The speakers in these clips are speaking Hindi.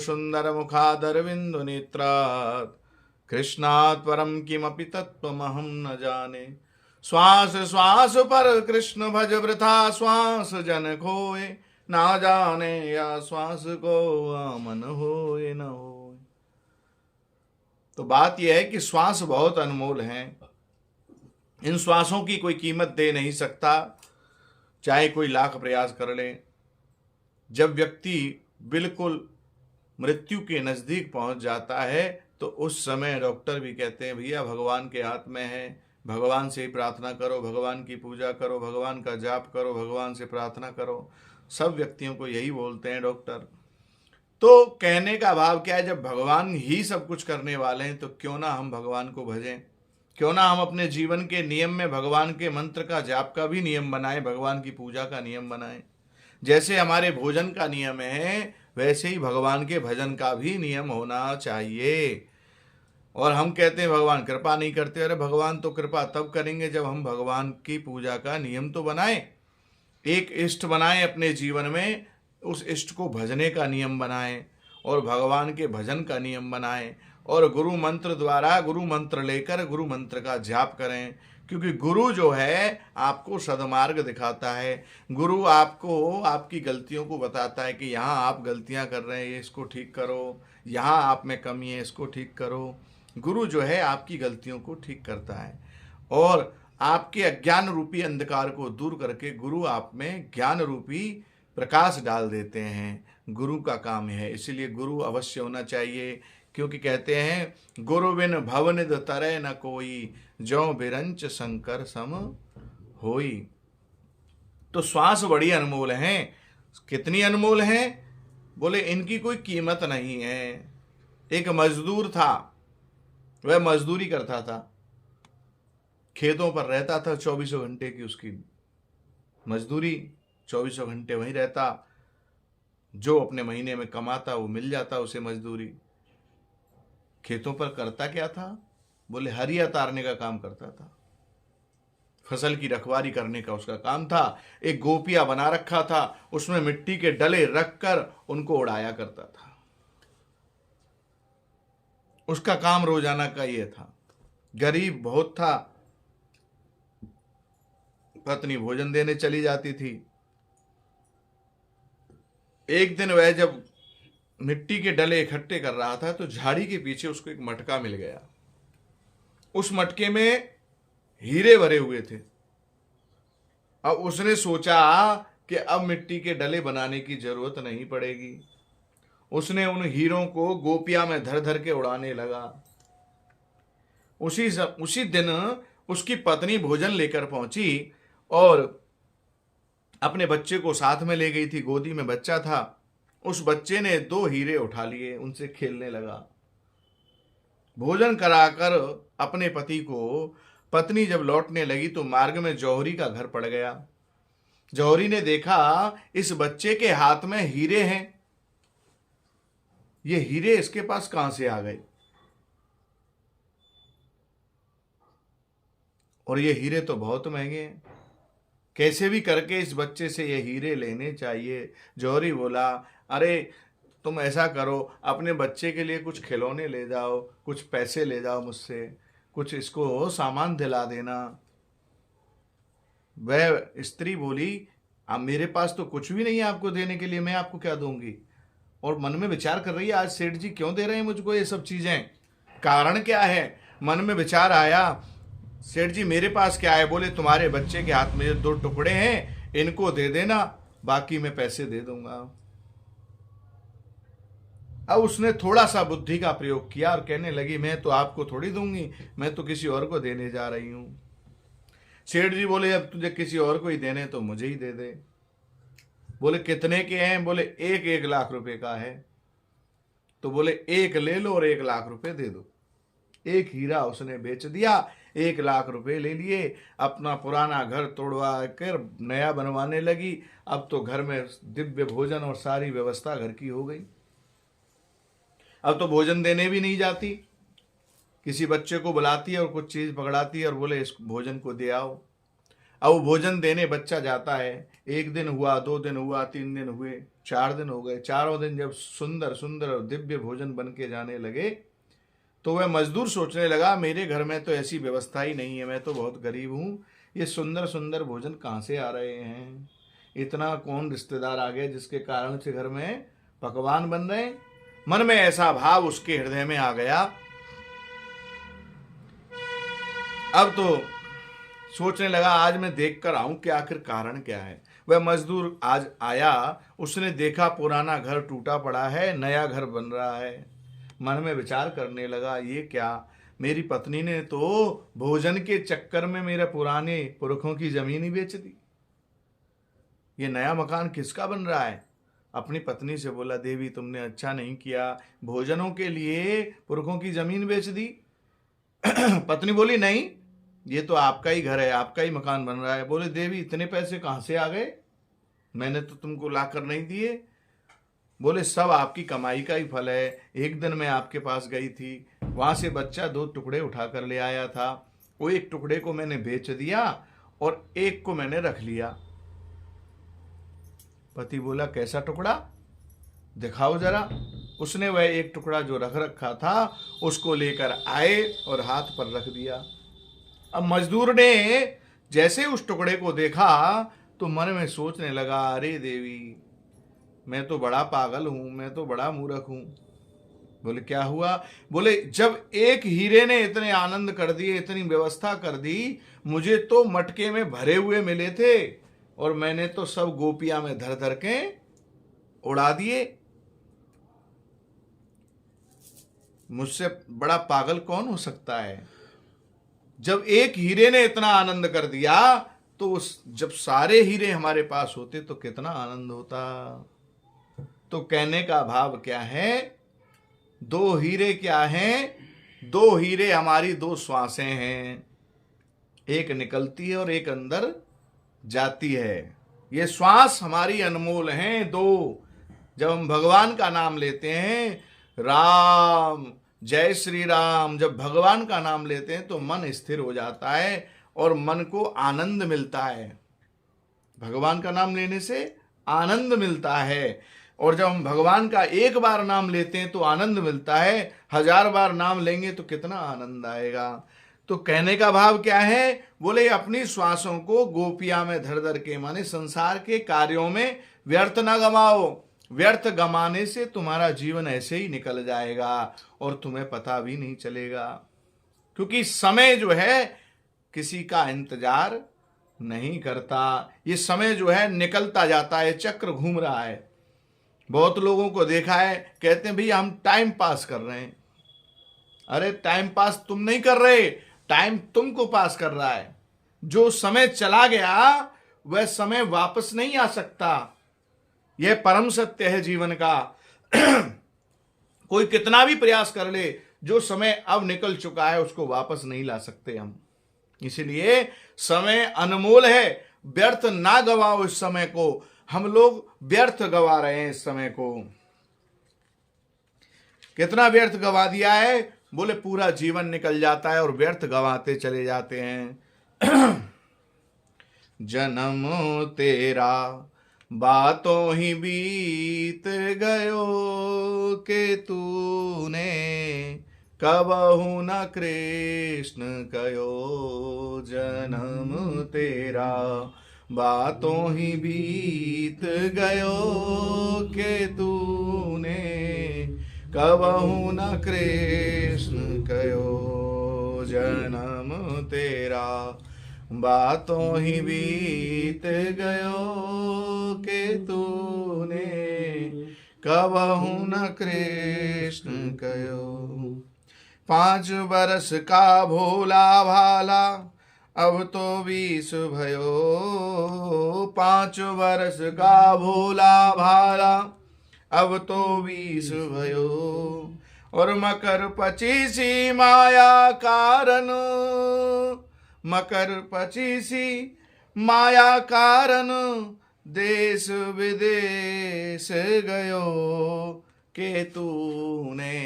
सुंदर मुखादरविंदु नेत्रात् कृष्णात् परम किमपि तत्त्वमहं न जाने। श्वास श्वास पर कृष्ण भज वृथा श्वास जन खोए, ना जाने या श्वास को मन होए न होए। तो बात यह है कि श्वास बहुत अनमोल हैं। इन श्वासों की कोई कीमत दे नहीं सकता, चाहे कोई लाख प्रयास कर ले। जब व्यक्ति बिल्कुल मृत्यु के नजदीक पहुंच जाता है तो उस समय डॉक्टर भी कहते हैं भैया भगवान के हाथ में है, भगवान से ही प्रार्थना करो, भगवान की पूजा करो, भगवान का जाप करो, भगवान से प्रार्थना करो। सब व्यक्तियों को यही बोलते हैं डॉक्टर। तो कहने का भाव क्या है, जब भगवान ही सब कुछ करने वाले हैं तो क्यों ना हम भगवान को भजें, क्यों ना हम अपने जीवन के नियम में भगवान के मंत्र का जाप का भी नियम बनाएं, भगवान की पूजा का नियम बनाएं। जैसे हमारे भोजन का नियम है वैसे ही भगवान के भजन का भी नियम होना चाहिए। और हम कहते हैं भगवान कृपा नहीं करते, अरे भगवान तो कृपा तब करेंगे जब हम भगवान की पूजा का नियम तो बनाएं, एक इष्ट बनाएं अपने जीवन में, उस इष्ट को भजने का नियम बनाएं और भगवान के भजन का नियम बनाएं और गुरु मंत्र द्वारा गुरु मंत्र लेकर गुरु मंत्र का जाप करें। क्योंकि गुरु जो है आपको सदमार्ग दिखाता है, गुरु आपको आपकी गलतियों को बताता है कि यहाँ आप गलतियाँ कर रहे हैं, इसको ठीक करो, यहाँ आप में कमी है, इसको ठीक करो। गुरु जो है आपकी गलतियों को ठीक करता है और आपके अज्ञान रूपी अंधकार को दूर करके गुरु आप में ज्ञान रूपी प्रकाश डाल देते हैं। गुरु का काम है, इसीलिए गुरु अवश्य होना चाहिए। क्योंकि कहते हैं गुरु बिन भवनिध तरय न कोई, जो बिरंच शंकर सम होई। तो श्वास बड़ी अनमोल हैं। कितनी अनमोल हैं? बोले इनकी कोई कीमत नहीं है। एक मजदूर था, वह मजदूरी करता था, खेतों पर रहता था, 24 घंटे की उसकी मजदूरी, 24 घंटे वहीं रहता, जो अपने महीने में कमाता वो मिल जाता उसे मजदूरी। खेतों पर करता क्या था? बोले हरिया तारने का काम करता था, फसल की रखवाली करने का उसका काम था। एक गोपिया बना रखा था, उसमें मिट्टी के डले रखकर उनको उड़ाया करता था। उसका काम रोजाना का ये था। गरीब बहुत था, पत्नी भोजन देने चली जाती थी। एक दिन वह जब मिट्टी के डले इकट्ठे कर रहा था तो झाड़ी के पीछे उसको एक मटका मिल गया। उस मटके में हीरे भरे हुए थे। अब उसने सोचा कि अब मिट्टी के डले बनाने की जरूरत नहीं पड़ेगी। उसने उन हीरों को गोपिया में धर धर के उड़ाने लगा। उसी दिन उसकी पत्नी भोजन लेकर पहुंची और अपने बच्चे को साथ में ले गई थी, गोदी में बच्चा था। उस बच्चे ने 2 हीरे उठा लिए, उनसे खेलने लगा। भोजन कराकर अपने पति को पत्नी जब लौटने लगी तो मार्ग में जौहरी का घर पड़ गया। जौहरी ने देखा इस बच्चे के हाथ में हीरे हैं, ये हीरे इसके पास कहां से आ गए, और ये हीरे तो बहुत महंगे हैं, कैसे भी करके इस बच्चे से ये हीरे लेने चाहिए। जौहरी बोला अरे तुम ऐसा करो, अपने बच्चे के लिए कुछ खिलौने ले जाओ, कुछ पैसे ले जाओ मुझसे, कुछ इसको सामान दिला देना। वह स्त्री बोली अब मेरे पास तो कुछ भी नहीं है आपको देने के लिए, मैं आपको क्या दूंगी। और मन में विचार कर रही है आज सेठ जी क्यों दे रहे हैं मुझको ये सब चीजें, कारण क्या है। मन में विचार आया, सेठ जी मेरे पास क्या है। बोले तुम्हारे बच्चे के हाथ में जो 2 टुकड़े हैं इनको दे देना, बाकी मैं पैसे दे दूंगा। अब उसने थोड़ा सा बुद्धि का प्रयोग किया और कहने लगी मैं तो आपको थोड़ी दूंगी, मैं तो किसी और को देने जा रही हूं। सेठ जी बोले अब तुझे किसी और को ही देने तो मुझे ही दे दे। बोले कितने के हैं? बोले 1 लाख रुपए का है। तो बोले 1 ले लो और 1 लाख रुपए दे दो। 1 हीरा उसने बेच दिया, 1 लाख रुपए ले लिए, अपना पुराना घर तोड़वा कर नया बनवाने लगी। अब तो घर में दिव्य भोजन और सारी व्यवस्था घर की हो गई। अब तो भोजन देने भी नहीं जाती, किसी बच्चे को बुलाती है और कुछ चीज पकड़ाती है और बोले इस भोजन को दे आओ। अब वो भोजन देने बच्चा जाता है, 1 दिन हुआ, 2 दिन हुआ, 3 दिन हुए, 4 दिन हो गए। चारों दिन जब सुंदर सुंदर और दिव्य भोजन बन के जाने लगे तो वह मजदूर सोचने लगा, मेरे घर में तो ऐसी व्यवस्था ही नहीं है, मैं तो बहुत गरीब हूँ, ये सुंदर सुंदर भोजन कहाँ से आ रहे हैं, इतना कौन रिश्तेदार आ गए जिसके कारण से घर में पकवान बन रहे हैं। मन में ऐसा भाव उसके हृदय में आ गया। अब तो सोचने लगा, आज मैं देख कर आऊं कि आखिर कारण क्या है। वह मजदूर आज आया, उसने देखा पुराना घर टूटा पड़ा है, नया घर बन रहा है। मन में विचार करने लगा, ये क्या, मेरी पत्नी ने तो भोजन के चक्कर में मेरे पुराने पुरखों की जमीन ही बेच दी, ये नया मकान किसका बन रहा है। अपनी पत्नी से बोला, देवी तुमने अच्छा नहीं किया, भोजनों के लिए पुरखों की जमीन बेच दी। पत्नी बोली, नहीं, ये तो आपका ही घर है, आपका ही मकान बन रहा है। बोले, देवी इतने पैसे कहाँ से आ गए, मैंने तो तुमको ला कर नहीं दिए। बोले, सब आपकी कमाई का ही फल है। एक दिन मैं आपके पास गई थी, वहां से बच्चा 2 टुकड़े उठा कर ले आया था, वो 1 टुकड़े को मैंने बेच दिया और 1 को मैंने रख लिया। पति बोला, कैसा टुकड़ा, दिखाओ जरा। उसने वह 1 टुकड़ा जो रख रखा था उसको लेकर आए और हाथ पर रख दिया। अब मजदूर ने जैसे उस टुकड़े को देखा तो मन में सोचने लगा, अरे देवी, मैं तो बड़ा पागल हूं, मैं तो बड़ा मूर्ख हूं। बोले, क्या हुआ। बोले, जब एक हीरे ने इतने आनंद कर दिए, इतनी व्यवस्था कर दी, मुझे तो मटके में भरे हुए मिले थे और मैंने तो सब गोपियां में धर धर के उड़ा दिए। मुझसे बड़ा पागल कौन हो सकता है। जब एक हीरे ने इतना आनंद कर दिया तो जब सारे हीरे हमारे पास होते तो कितना आनंद होता। तो कहने का भाव क्या है, 2 हीरे क्या हैं, 2 हीरे हमारी 2 श्वासें हैं, एक निकलती है और एक अंदर जाती है। ये श्वास हमारी अनमोल हैं 2। जब हम भगवान का नाम लेते हैं, राम जय श्री राम, जब भगवान का नाम लेते हैं तो मन स्थिर हो जाता है और मन को आनंद मिलता है। भगवान का नाम लेने से आनंद मिलता है और जब हम भगवान का 1 बार नाम लेते हैं तो आनंद मिलता है, 1000 बार नाम लेंगे तो कितना आनंद आएगा। तो कहने का भाव क्या है, बोले अपनी श्वासों को गोपियां में धर धर के, माने संसार के कार्यों में व्यर्थ ना गमाओ। व्यर्थ गमाने से तुम्हारा जीवन ऐसे ही निकल जाएगा और तुम्हें पता भी नहीं चलेगा, क्योंकि समय जो है किसी का इंतजार नहीं करता। ये समय जो है निकलता जाता है, चक्र घूम रहा है। बहुत लोगों को देखा है, कहते हैं भैया हम टाइम पास कर रहे हैं। अरे टाइम पास तुम नहीं कर रहे, टाइम तुमको पास कर रहा है। जो समय चला गया वह समय वापस नहीं आ सकता, यह परम सत्य है जीवन का। कोई कितना भी प्रयास कर ले, जो समय अब निकल चुका है उसको वापस नहीं ला सकते हम। इसलिए समय अनमोल है, व्यर्थ ना गवाओ इस समय को। हम लोग व्यर्थ गवा रहे हैं इस समय को। कितना व्यर्थ गवा दिया है, बोले पूरा जीवन निकल जाता है और व्यर्थ गवाते चले जाते हैं। जन्म तेरा बातों ही बीत गयो के तूने कबहू न कृष्ण कयो। जन्म तेरा बातों ही बीत गयो के तूने कबहू न कृष्ण कयो। जन्म तेरा बातों ही बीत गयो के तूने कबहू न कृष्ण कयो। 5 बरस का भोला भाला अब तो 20 भयो। 5 बरस का भोला भाला अब तो 20 भयो। और मकर 25 माया कारण, मकर 25 माया कारण देश विदेश गयो के तूने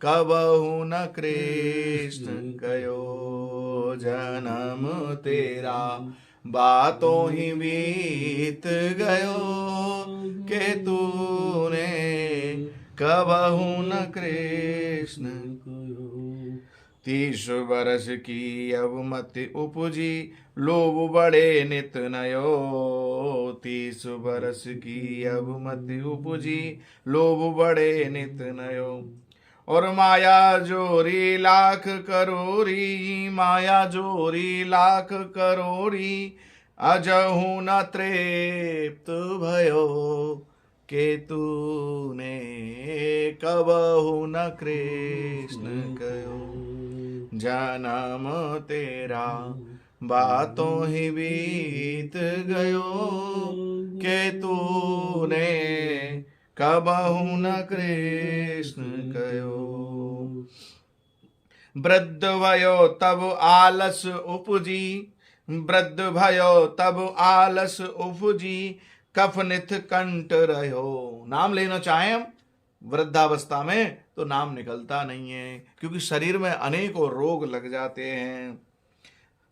कबहू न कृष्ण कयो। जन्म तेरा बातों ही बीत गयो के तूने कबहू न कृष्ण। 30 बरस की अब मति उपजी लोभ बड़े नित नयो। 30 बरस की अब मति उपजी लोभ बड़े नित नयो। और माया जोरी लाख करोरी, माया जोरी लाख करोरी, अजहू न तृप्त भयो के तूने कबहू न कृष्ण कयो। जन्म तेरा बातों ही बीत गयो के तूने कबहू न कृष्ण कयो। वृद्ध भयो तब आलस उपजी, वृद्ध भयो तब आलस उपजी, कफनिथ कंठ रहो। नाम लेना चाहें हम वृद्धावस्था में तो नाम निकलता नहीं है, क्योंकि शरीर में अनेकों रोग लग जाते हैं।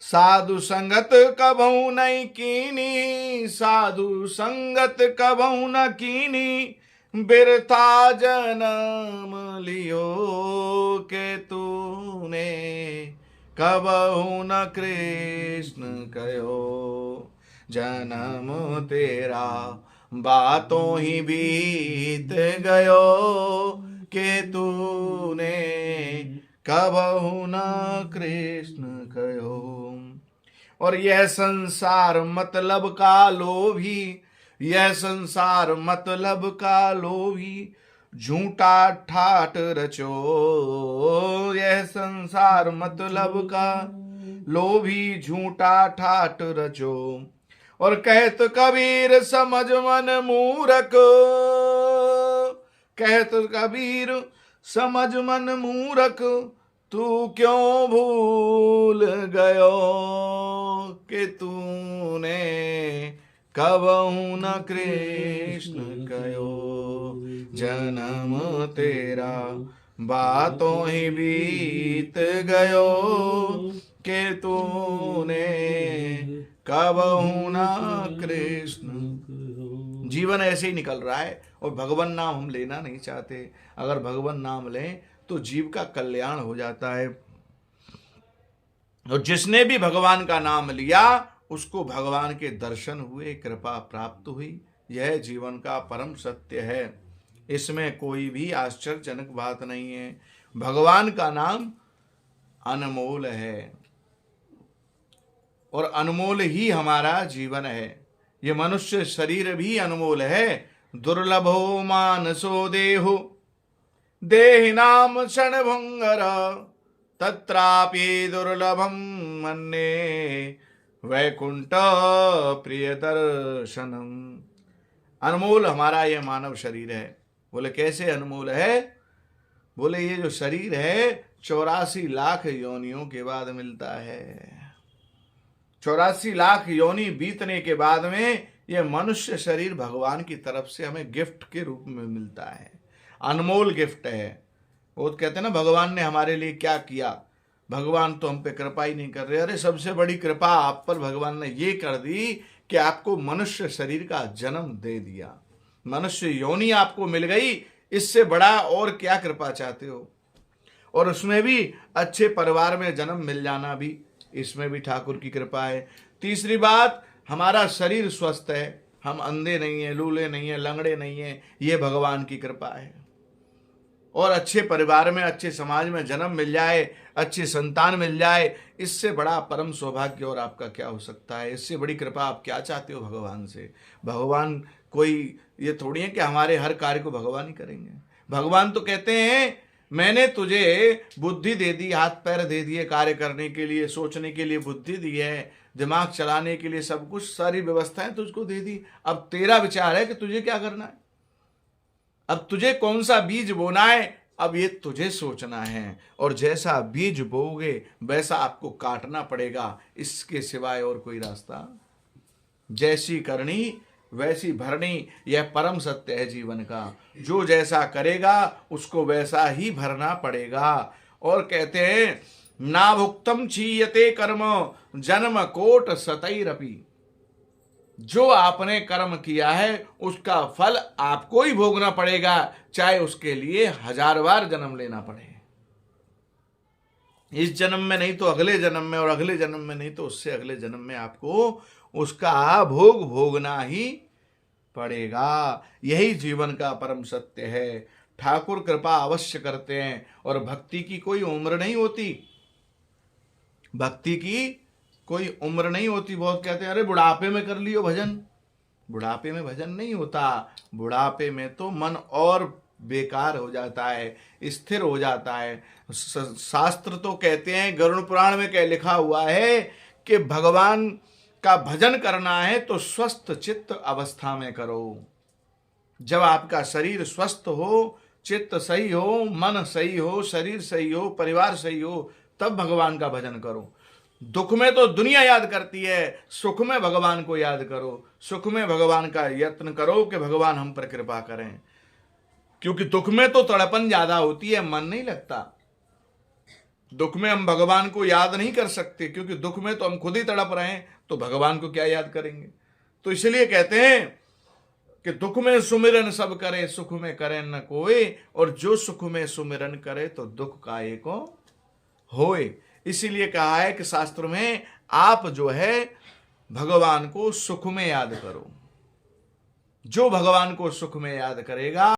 साधु संगत कबहू नहीं कीनी, साधु संगत कबहू न कीनी, बिरथा जन्म लियो के तूने कबहू न कृष्ण कयो। जन्म तेरा बातों ही बीत गयो के तूने कबहू न कृष्ण कयो। और यह संसार मतलब का लोभी, यह संसार मतलब का लोभी, झूठा ठाट रचो। यह संसार मतलब का लोभी, झूठा ठाट रचो। और कहत कबीर समझ मन मूरख, कहत कबीर समझ मन मूरख, तू क्यों भूल गयो कि तूने कबहू न कृष्ण कयो। जन्म तेरा बातों ही बीत गयो कि तूने कबहू न कृष्ण। जीवन ऐसे ही निकल रहा है और भगवान नाम हम लेना नहीं चाहते। अगर भगवान नाम लें तो जीव का कल्याण हो जाता है। और जिसने भी भगवान का नाम लिया उसको भगवान के दर्शन हुए, कृपा प्राप्त हुई। यह जीवन का परम सत्य है, इसमें कोई भी आश्चर्यजनक बात नहीं है। भगवान का नाम अनमोल है और अनमोल ही हमारा जीवन है। ये मनुष्य शरीर भी अनमोल है। दुर्लभो मानसो देहो देहिनाम क्षणभंगर, तत्रापि दुर्लभम मन्ये वैकुंठ प्रिय दर्शनम। अनमोल हमारा यह मानव शरीर है। बोले कैसे अनमोल है? बोले ये जो शरीर है 84 लाख योनियों के बाद मिलता है। 84 लाख योनि बीतने के बाद में यह मनुष्य शरीर भगवान की तरफ से हमें गिफ्ट के रूप में मिलता है। अनमोल गिफ्ट है। वो कहते हैं ना भगवान ने हमारे लिए क्या किया, भगवान तो हम पे कृपा ही नहीं कर रहे। अरे सबसे बड़ी कृपा आप पर भगवान ने ये कर दी कि आपको मनुष्य शरीर का जन्म दे दिया, मनुष्य योनि आपको मिल गई। इससे बड़ा और क्या कृपा चाहते हो? और उसमें भी अच्छे परिवार में जन्म मिल जाना भी, इसमें भी ठाकुर की कृपा है। तीसरी बात, हमारा शरीर स्वस्थ है, हम अंधे नहीं हैं, लूले नहीं हैं, लंगड़े नहीं हैं, ये भगवान की कृपा है। और अच्छे परिवार में, अच्छे समाज में जन्म मिल जाए, अच्छी संतान मिल जाए, इससे बड़ा परम सौभाग्य और आपका क्या हो सकता है? इससे बड़ी कृपा आप क्या चाहते हो भगवान से? भगवान कोई ये थोड़ी है कि हमारे हर कार्य को भगवान ही करेंगे। भगवान तो कहते हैं मैंने तुझे बुद्धि दे दी, हाथ पैर दे दिए कार्य करने के लिए, सोचने के लिए बुद्धि दी है, दिमाग चलाने के लिए सब कुछ, सारी व्यवस्थाएं तुझको दे दी। अब तेरा विचार है कि तुझे क्या करना है, अब तुझे कौन सा बीज बोना है, अब ये तुझे सोचना है। और जैसा बीज बोओगे वैसा आपको काटना पड़ेगा, इसके सिवाय और कोई रास्ता। जैसी करनी वैसी भरनी, यह परम सत्य है जीवन का। जो जैसा करेगा उसको वैसा ही भरना पड़ेगा। और कहते हैं ना भुक्तम क्षीयते कर्म जन्म कोट सतैरपि। जो आपने कर्म किया है उसका फल आपको ही भोगना पड़ेगा, चाहे उसके लिए 1000 बार जन्म लेना पड़े। इस जन्म में नहीं तो अगले जन्म में, और अगले जन्म में नहीं तो उससे अगले जन्म में आपको उसका भोग भोगना ही पड़ेगा। यही जीवन का परम सत्य है। ठाकुर कृपा अवश्य करते हैं, और भक्ति की कोई उम्र नहीं होती। भक्ति की कोई उम्र नहीं होती। बहुत कहते हैं अरे बुढ़ापे में कर लियो भजन। बुढ़ापे में भजन नहीं होता। बुढ़ापे में तो मन और बेकार हो जाता है, स्थिर हो जाता है। शास्त्र तो कहते हैं, गरुड़ पुराण में क्या लिखा हुआ है कि भगवान का भजन करना है तो स्वस्थ चित्त अवस्था में करो। जब आपका शरीर स्वस्थ हो, चित्त सही हो, मन सही हो, शरीर सही हो, परिवार सही हो, तब भगवान का भजन करो। दुख में तो दुनिया याद करती है, सुख में भगवान को याद करो। सुख में भगवान का यत्न करो कि भगवान हम पर कृपा करें, क्योंकि दुख में तो तड़पन ज्यादा होती है, मन नहीं लगता। दुख में हम भगवान को याद नहीं कर सकते, क्योंकि दुख में तो हम खुद ही तड़प रहे हैं, तो भगवान को क्या याद करेंगे। तो इसलिए कहते हैं कि दुख में सुमिरन सब करे, सुख में करे न कोई, और जो सुख में सुमिरन करे तो दुख का एको होए। इसीलिए कहा है कि शास्त्र में आप जो है भगवान को सुख में याद करो। जो भगवान को सुख में याद करेगा